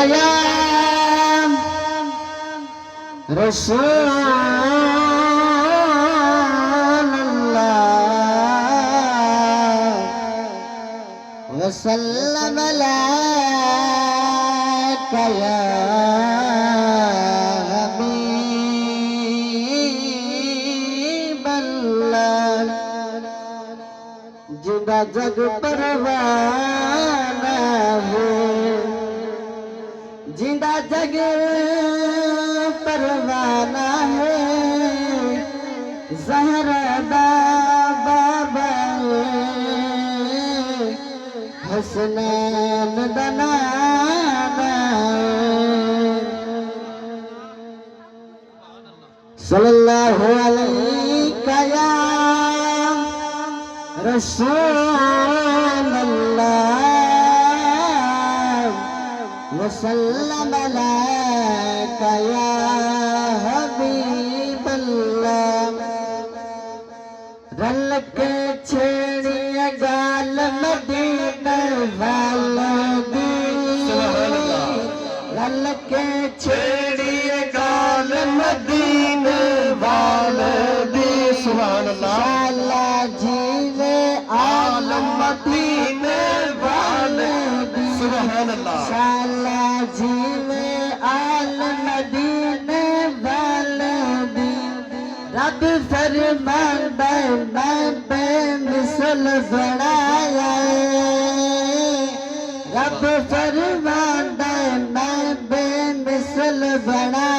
या रसूल अल्लाह वसल्लम अलैका या हबीब अल्लाह। जिंदा जग परवाना है, जिंदा जग परवाना है, ज़हरा दा बाबा हसनैन दा नाना सल्लल्लाहु अलैका या रसूल अल्लाह वसल्लम अलैका या हबीब अल्लाह। रल के छेड़िया गाल मदीना वाला दी, रल के छेड़िया गाल मदीना वाला दी। सुभान अल्लाह जीवे आलम मदीने वाले दी। सुभान अल्लाह शाला जीवे आलम मदीने वाले दी। रब फरमांदा मैं बेमिसल बनाया, रब फरमांदा मैं बेमिसल बनाया।